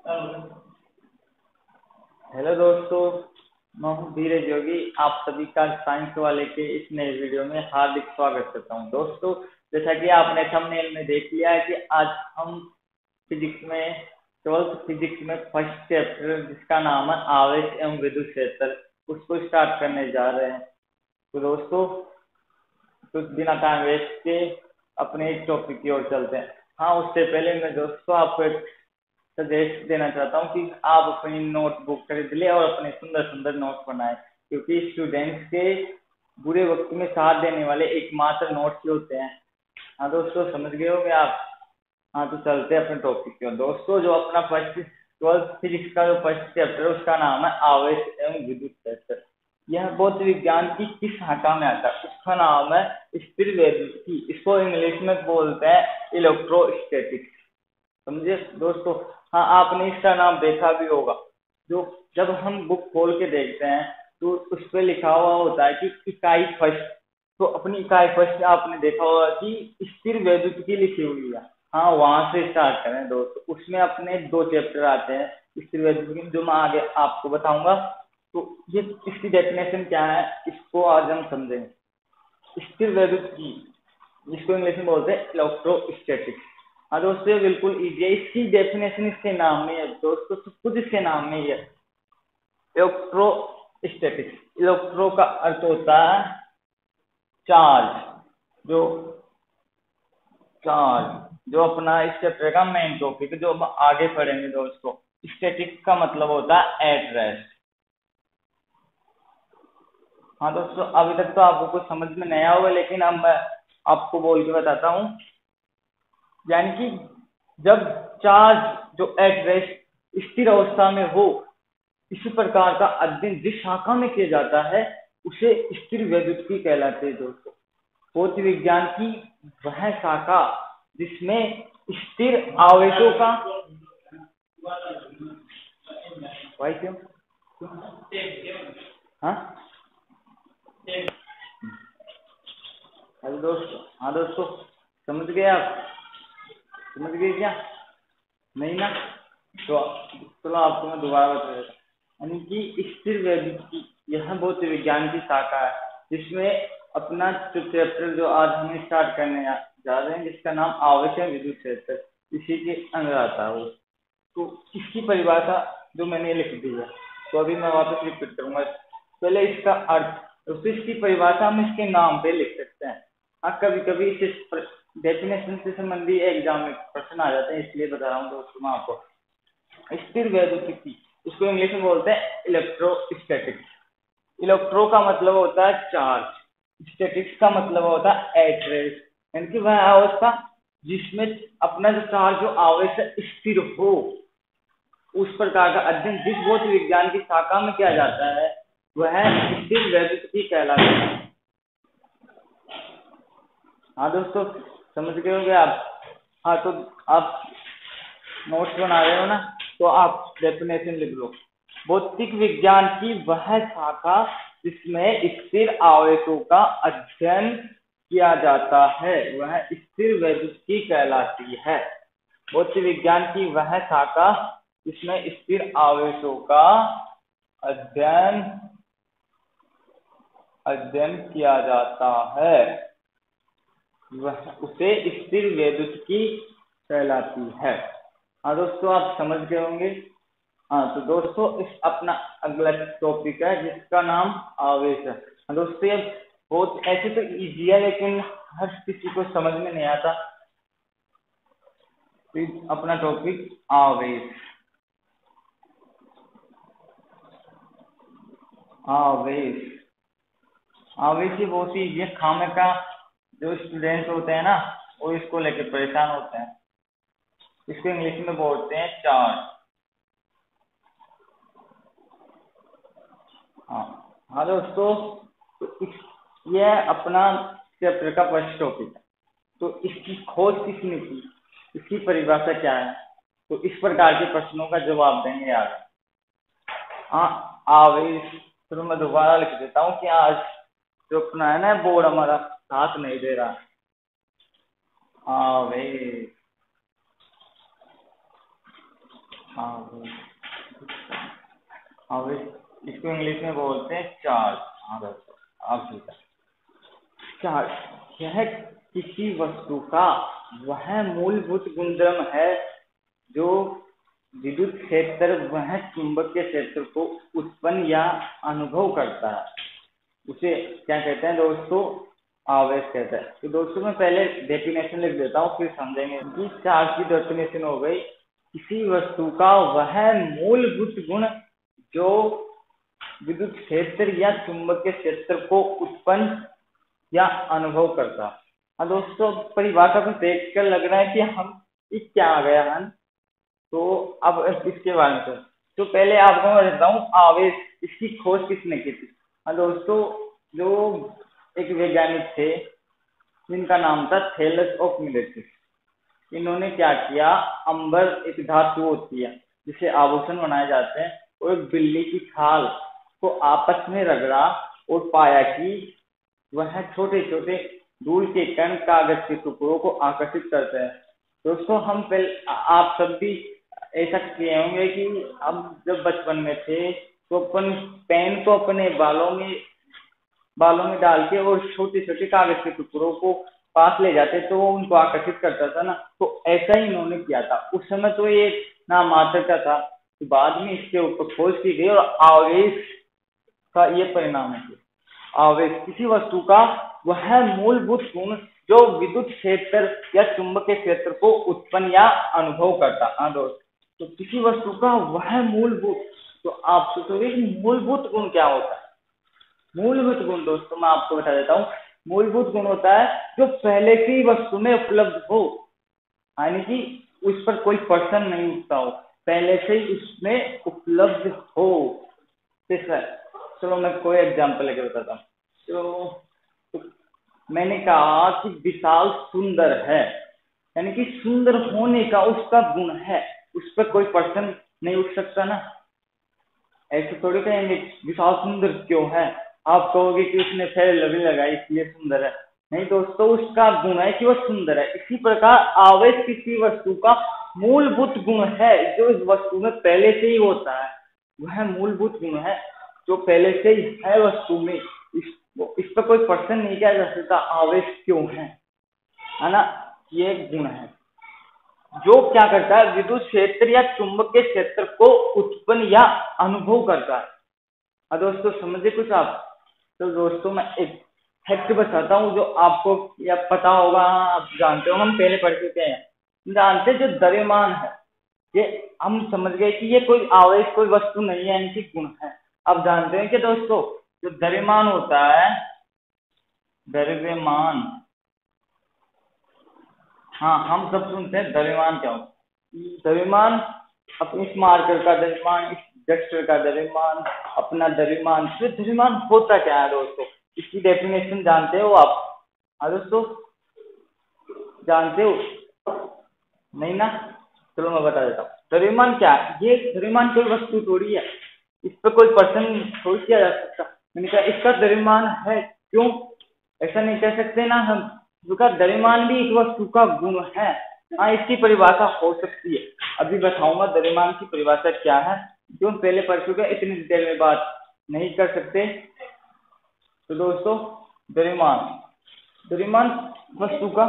Hello दोस्तों, मैं हूँ धीरज योगी। आप सभी का साइंस वाले के इस नए वीडियो में हार्दिक स्वागत करता हूँ। दोस्तों, जैसा कि आपने थंबनेल में देख लिया है कि आज हम फिजिक्स में 12th फिजिक्स में फर्स्ट चैप्टर जिसका नाम है आवेश एवं विद्युत क्षेत्र, उसको स्टार्ट करने जा रहे हैं। तो दोस्तों, कुछ बिना टाइम वेस्ट के अपने एक टॉपिक की ओर चलते हैं। हाँ, उससे पहले मैं दोस्तों आपको एक सजेस्ट देना चाहता हूँ कि आप अपनी नोटबुक खरीद ले और अपने सुंदर सुंदर नोट्स बनाए, क्योंकि स्टूडेंट्स के बुरे वक्त में साथ देने वाले एकमात्र नोट्स ही होते हैं। हाँ दोस्तों, समझ गए होंगे आप। हाँ, तो चलते हैं अपने टॉपिक की ओर। दोस्तों, जो अपना फर्स्ट 12th फिजिक्स का जो फर्स्ट चैप्टर है उसका नाम है आवेश एवं विद्युत क्षेत्र। यह भौत विज्ञान की किस शाखा में आता है? उसका नाम है स्थिर वैद्युतिकी। इसको इंग्लिश में बोलते हैं इलेक्ट्रोस्टैटिक्स। समझे दोस्तों? हाँ, आपने इसका नाम देखा भी होगा। जो जब हम बुक खोल के देखते हैं तो उस पर लिखा हुआ होता है कि इकाई फर्स्ट। तो अपनी इकाई फर्स्ट आपने देखा होगा कि स्थिर वैद्युतिकी लिखी हुई है। हाँ, वहां से स्टार्ट करें दोस्तों। उसमें अपने 2 चैप्टर आते हैं स्थिर वैद्युतिकी, जो मैं आगे आपको बताऊंगा। तो ये इसकी डेफिनेशन क्या है, इसको आज हम समझेंगे। स्थिर वैद्युतिकी, जिसको इंग्लिश में बोलते हैं इलेक्ट्रोस्टैटिक्स। हाँ दोस्तों, ये बिल्कुल इजी है। इसकी डेफिनेशन इसके नाम में है दोस्तों, सब कुछ इसके नाम में ही है। इलेक्ट्रोस्टैटिक्स, इलेक्ट्रो का अर्थ होता है चार्ज। जो जो अपना इस चैप्टर का मेन टॉपिक है, जो हम आगे पढ़ेंगे दोस्तों। स्टैटिक का मतलब होता है एट रेस्ट। हाँ दोस्तों, अभी तक तो आपको कुछ समझ में नहीं आया होगा, लेकिन अब मैं आपको बोल के बताता हूँ। यानी कि जब चार्ज जो एट रेस्ट स्थिर अवस्था में हो, इसी प्रकार का अध्ययन जिस शाखा में किया जाता है उसे स्थिर वैद्युतिकी कहलाते हैं दोस्तों। भौतिक विज्ञान की वह शाखा जिसमें स्थिर आवेशों का भाई क्यों हाँ हेलो दोस्तों। हाँ दोस्तों, समझ गए आप? समझ गए क्या? नहीं ना? तो चलो आपको मैं दोबारा बता देता हूँ। यानी कि स्थिर वैद्युतिकी यह भौतिक विज्ञान की शाखा है जिसमें अपना चैप्टर जो आज हम स्टार्ट करने जा रहे हैं, जिसका नाम आवेश एवं विद्युत क्षेत्र, इसी के अंदर आता है वो। तो इसकी परिभाषा जो मैंने लिख दी है, तो अभी मैं वापस रिपीट करूंगा। पहले इसका अर्थ, तो इसकी परिभाषा हम इसके नाम पे लिख सकते हैं। हाँ, कभी कभी इस डेफिनेशन से संबंधी एग्जाम में प्रश्न आ जाते हैं, इसलिए बता रहा हूँ दोस्तों मैं आपको। स्थिर वैद्युतिकी, इसको इंग्लिश में बोलते हैं इलेक्ट्रोस्टैटिक्स। इलेक्ट्रो का मतलब होता है चार्ज, स्टैटिक्स का मतलब होता है एट रेस्ट, यानी कि वह अवस्था जिसमें अपना जो चार्ज जो आवेश स्थिर हो। उस प्रकार का अध्ययन जिस भौतिक विज्ञान की शाखा में किया जाता है वह स्थिर वैद्युतिकी कहलाता है। हाँ दोस्तों, समझ गए होंगे आप। हाँ, तो आप नोट्स बना रहे हो ना, तो आप डेफिनेशन लिख लो। भौतिक विज्ञान की वह शाखा जिसमें स्थिर आवेशों का अध्ययन किया जाता है वह स्थिर वैद्युतिकी कहलाती है। भौतिक विज्ञान की वह शाखा जिसमें स्थिर आवेशों का अध्ययन किया जाता है वह उसे स्थिर वैद्युतिकी कहलाती है। हाँ दोस्तों, आप समझ गए होंगे। हाँ, तो दोस्तों इस अपना अगला टॉपिक है जिसका नाम आवेश है। हाँ दोस्तों, ये बहुत ऐसे तो इजी है, लेकिन हर किसी को समझ में नहीं आता। तो अपना टॉपिक आवेश। आवेश आवेश ही बहुत ही ये खामे का जो स्टूडेंट्स होते हैं ना, वो इसको लेके परेशान होते हैं। इसको इंग्लिश में बोलते हैं चार्ज। हाँ हाँ दोस्तों, तो यह अपना चैप्टर का फर्स्ट टॉपिक है। तो इसकी खोज किसने की, इसकी परिभाषा क्या है, तो इस प्रकार के प्रश्नों का जवाब देंगे आगे। हाँ, आवेश। चलो मैं दोबारा लिख देता हूँ कि आज जो अपना है ना बोर्ड हमारा साथ नहीं दे रहा। आवेश। आवेश, आवेश इसको इंग्लिश में बोलते हैं चार्ज। हाँ दोस्तों, आप ठीक है। चार्ज यह किसी वस्तु का वह मूलभूत गुणधर्म है जो विद्युत क्षेत्र वह चुंबकीय क्षेत्र को उत्पन्न या अनुभव करता है, उसे क्या कहते हैं दोस्तों? आवेश कहते हैं। तो दोस्तों मैं पहले डेफिनेशन लिख देता हूँ, फिर समझेंगे कि चार्ज की डेफिनेशन हो गई किसी वस्तु का वह मूलभूत गुण जो विद्युत क्षेत्र या चुंबकीय क्षेत्र को उत्पन्न या अनुभव करता। हाँ दोस्तों, परिभाषा को देखकर लग रहा है कि हम इस क्या आ गया है। तो अब इसके बारे में तो पहले आपको मैं बताता हूँ आवेश, इसकी खोज किसने की थी। हाँ दोस्तों, जो एक वैज्ञानिक थे जिनका नाम था थेलस ऑफ मिलेटस। इन्होंने क्या किया, अंबर एक धातु होती है जिसे आभूषण बनाए जाते हैं, और एक बिल्ली की खाल को आपस में रगड़ा और पाया कि वह छोटे छोटे धूल के कण कागज के टुकड़ों को आकर्षित करते हैं। दोस्तों हम पहले आप सब भी ऐसा किए होंगे कि हम जब बचपन में थे तो अपन पेन को अपने बालों में डाल के और छोटे छोटे कागज के टुकड़ों को पास ले जाते तो वो उनको आकर्षित करता था ना। तो ऐसा ही इन्होंने किया था। उस समय तो ये नाम मात्र का था, तो बाद में इसके ऊपर खोज की गई और आवेश का ये परिणाम है। आवेश किसी वस्तु का वह मूलभूत गुण जो विद्युत क्षेत्र या चुंबकीय क्षेत्र को उत्पन्न या अनुभव करता। हाँ दोस्त, तो किसी वस्तु का वह मूलभूत, तो आप सोचोगे कि मूलभूत गुण क्या होता है? मूलभूत गुण दोस्तों मैं आपको बता देता हूँ। मूलभूत गुण होता है जो पहले से ही वस्तु में उपलब्ध हो, यानी कि उस पर कोई प्रश्न नहीं उठता हो, पहले से ही उसमें उपलब्ध हो। चलो मैं कोई एग्जांपल लेके बताता हूँ। तो मैंने कहा कि विशाल सुंदर है, यानी कि सुंदर होने का उसका गुण है, उस पर कोई प्रश्न नहीं उठ सकता ना। ऐसे थोड़ी कहेंगे विशाल सुंदर क्यों है, आप कहोगे कि उसने फेयर लवली लगाई इसलिए सुंदर है। नहीं दोस्तों, उसका गुण है कि वह सुंदर है। इसी प्रकार आवेश किसी वस्तु का मूलभूत गुण है जो इस वस्तु में पहले से ही होता है। वह मूलभूत गुण है जो पहले से ही है वस्तु में, इस पर कोई प्रश्न नहीं किया जा सकता आवेश क्यों है ना। ये गुण है जो क्या करता है, विद्युत क्षेत्र या चुंबकीय क्षेत्र को उत्पन्न या अनुभव करता है। दोस्तों समझे कुछ आप? तो दोस्तों मैं एक फैक्ट बताता हूँ जो आपको या पता होगा, आप जानते हो, हम पहले पढ़ चुके हैं। जानते जो द्रव्यमान है, ये हम समझ गए कि ये कोई आवेश कोई वस्तु नहीं है, इनकी गुण है। अब जानते हैं कि दोस्तों जो द्रव्यमान होता है, द्रव्यमान, हाँ हम सब सुनते हैं द्रव्यमान क्या होता है। द्रव्यमान अपनी इस मार्कर का द्रव्यमान, इस डस्टर का द्रव्यमान, अपना द्रव्यमान। तो द्रव्यमान होता क्या है दोस्तों, इसकी डेफिनेशन जानते हो आप? हाँ दोस्तों, जानते हो? नहीं ना, चलो मैं बता देता हूँ। द्रव्यमान क्या है? ये द्रव्यमान कोई वस्तु थोड़ी है, इस पर कोई प्रश्न थोड़ी किया जा सकता। मैंने कहा इसका द्रव्यमान है, क्यों ऐसा नहीं कह सकते ना हम, क्योंकि द्रव्यमान भी एक वस्तु का गुण है। हाँ, इसकी परिभाषा हो सकती है, अभी बताऊंगा द्रव्यमान की परिभाषा क्या है, जो हम पहले पढ़ चुके हैं, इतनी डिटेल में बात नहीं कर सकते। तो दोस्तों द्रव्यमान वस्तु का,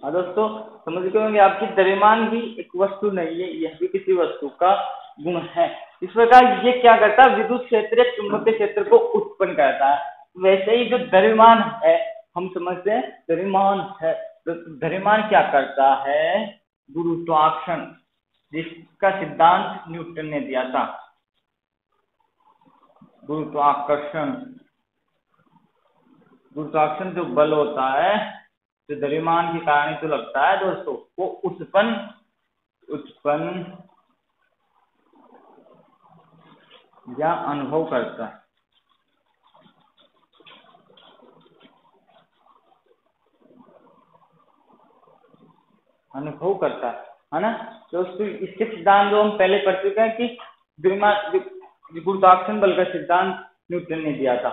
हाँ दोस्तों समझ गए होंगे आपकी, द्रव्यमान भी एक वस्तु नहीं है, यह भी किसी वस्तु का गुण है। इस प्रकार ये क्या करता है, विद्युत क्षेत्र या चुंबकीय क्षेत्र को उत्पन्न करता है। वैसे ही जो द्रव्यमान है, हम समझते हैं द्रव्यमान है, तो द्रव्यमान क्या करता है, गुरुत्वाकर्षण, जिसका सिद्धांत न्यूटन ने दिया था। गुरुत्वाकर्षण जो बल होता है, जो द्रव्यमान के कारण तो लगता है दोस्तों, वो उत्पन्न या अनुभव करता है। अनुभव करता है ना दोस्तों। इसके सिद्धांत जो हम पहले पढ़ चुके हैं कि गुरुत्वाकर्षण बल का सिद्धांत न्यूटन ने दिया था।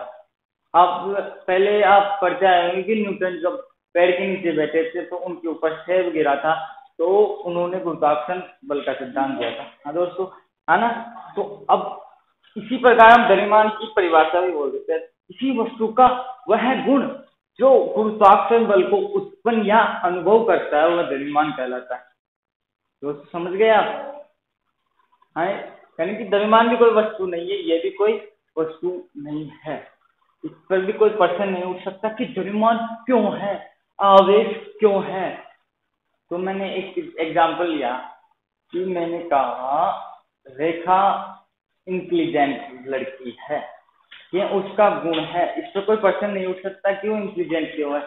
आप पहले आप पढ़ते आए होंगे कि न्यूटन जब पेड़ के नीचे बैठे थे तो उनके ऊपर सेब गिरा था, तो उन्होंने गुरुत्वाकर्षण बल का सिद्धांत दिया था। हाँ दोस्तों, है ना। तो अब इसी प्रकार हम द्रव्यमान की परिभाषा भी बोल देते हैं, किसी वस्तु का वह गुण जो गुरुत्वाकर्षण बल को उत्पन्न या अनुभव करता है वह द्रव्यमान कहलाता है। दोस्तों समझ गए आप? हाँ, यानी कि द्रव्यमान भी कोई वस्तु नहीं है, ये भी कोई वस्तु नहीं है। इस पर भी कोई प्रश्न नहीं उठ सकता कि द्रव्यमान क्यों है, आवेश क्यों है। तो मैंने एक एग्जांपल लिया कि मैंने कहा रेखा इंटेलिजेंट लड़की है, ये उसका गुण है। इस पर कोई प्रश्न नहीं उठ सकता कि वो इंटेलिजेंट क्यों है,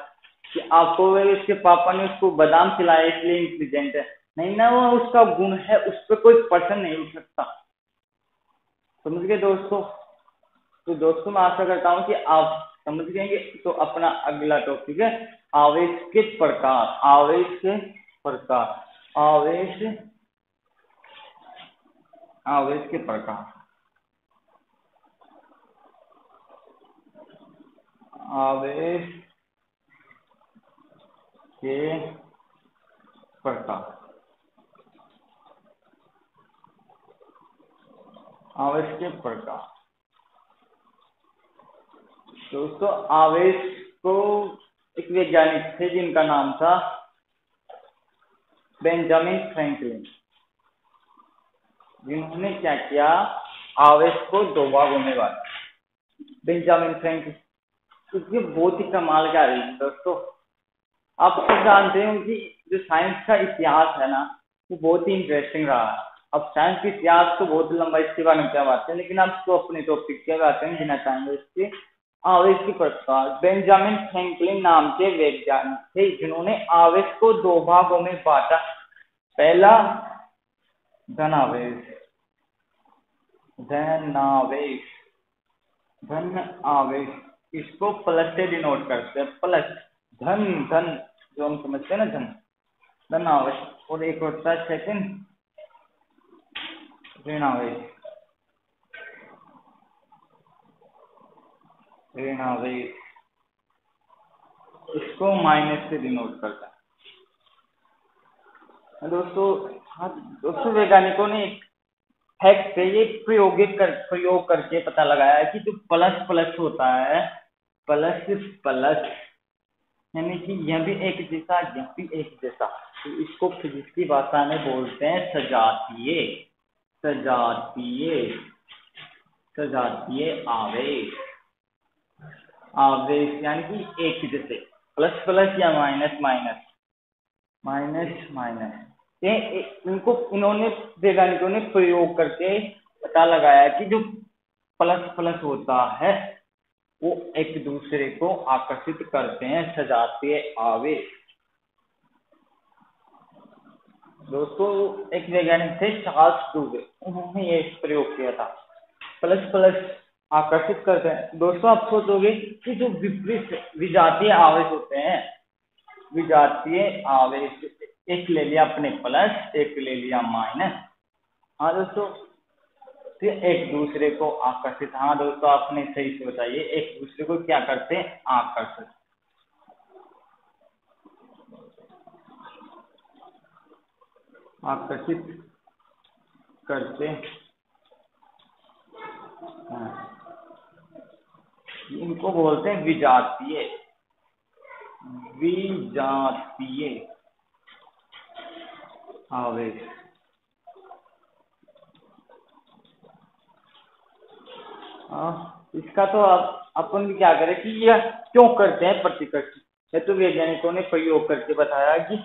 कि आपको उसके पापा ने उसको बादाम खिलाया इसलिए इंटेलिजेंट है, नहीं ना, वो उसका गुण है, उस पर कोई प्रश्न नहीं उठ सकता। समझ गए दोस्तों? तो दोस्तों मैं आशा करता हूं कि आप समझ गए। तो अपना अगला टॉपिक है आवेश के प्रकार। आवेश के प्रकार, आवेश के प्रकार, आवेश के प्रकार, आवेश के प्रकार। दोस्तों आवेश को एक वैज्ञानिक थे जिनका नाम था बेंजामिन फ्रैंकलिन, जिन्होंने क्या किया, आवेश को दो भागों में बांटा। बेंजामिन फ्रैंकलिन, क्योंकि बहुत ही कमाल का है दोस्तों। आप सब जानते हो कि जो साइंस का इतिहास है ना, वो बहुत ही इंटरेस्टिंग रहा है। अब साइंस का इतिहास तो बहुत लंबा, इसके बारे में क्या बात है, लेकिन आप तो अपने टॉपिक के बारे में गिना चाहेंगे। इसके आवेश के प्रकार, बेंजामिन फ्रैंकलिन नाम के वैज्ञानिक थे जिन्होंने आवेश को दो भागों में बांटा। पहला धनावेश, धनावेश, धन आवेश, इसको प्लस से डिनोट करते हैं, प्लस धन, धन जो हम समझते हैं ना, धन, धन आवेश। और एक होता है सेकंड ऋण आवेश, ऋण आवेश, इसको माइनस से डिनोट करता है दोस्तों। हाँ दोस्तों, वैज्ञानिकों ने एक फैक्ट है, ये प्रयोग करके पता लगाया है कि जो प्लस प्लस होता है, प्लस प्लस, यानी कि यह भी एक जैसा, यह भी एक जैसा, तो इसको फिजिक्स की भाषा में बोलते हैं सजातीय, सजातीय, सजातीय आवेश। आवेश यानी कि एक जैसे, प्लस प्लस या माइनस माइनस, माइनस माइनस। ये इनको इन्होंने वैज्ञानिकों ने प्रयोग करके पता लगाया कि जो प्लस प्लस होता है वो एक दूसरे को आकर्षित करते हैं, सजातीय आवेश। दोस्तों एक वैज्ञानिक थे चार्ल्स डुवे, उन्होंने ये प्रयोग किया था, प्लस प्लस आकर्षित करते हैं। दोस्तों आप सोचोगे कि जो विपरीत विजातीय आवेश होते हैं, विजातीय आवेश, एक ले लिया अपने प्लस, एक ले लिया माइनस, हाँ दोस्तों, फिर एक दूसरे को आकर्षित। हाँ दोस्तों आपने सही सोचा, ये एक दूसरे को क्या करते हैं, आकर्षित, आकर्षित करते हैं। इनको बोलते हैं विजातीय, विजातीय आवेश। इसका तो अपन भी क्या करें कि यह क्यों करते हैं प्रतिकर्षण, ये तो वैज्ञानिकों ने प्रयोग करके बताया कि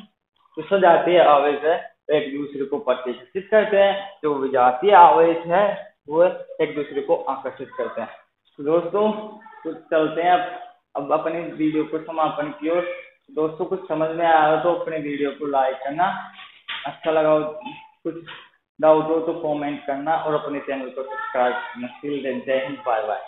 जो सजातीय आवेश है एक दूसरे को प्रतिकर्षित करते हैं, जो विजातीय आवेश है वो एक दूसरे को आकर्षित करते हैं। तो दोस्तों कुछ चलते हैं अब अपने वीडियो को समापन की ओर। दोस्तों कुछ समझ में आया हो तो अपने वीडियो को लाइक करना, अच्छा लगा हो, कुछ डाउट हो तो कमेंट करना और अपने चैनल को सब्सक्राइब करना। जय हिंद, बाय बाय।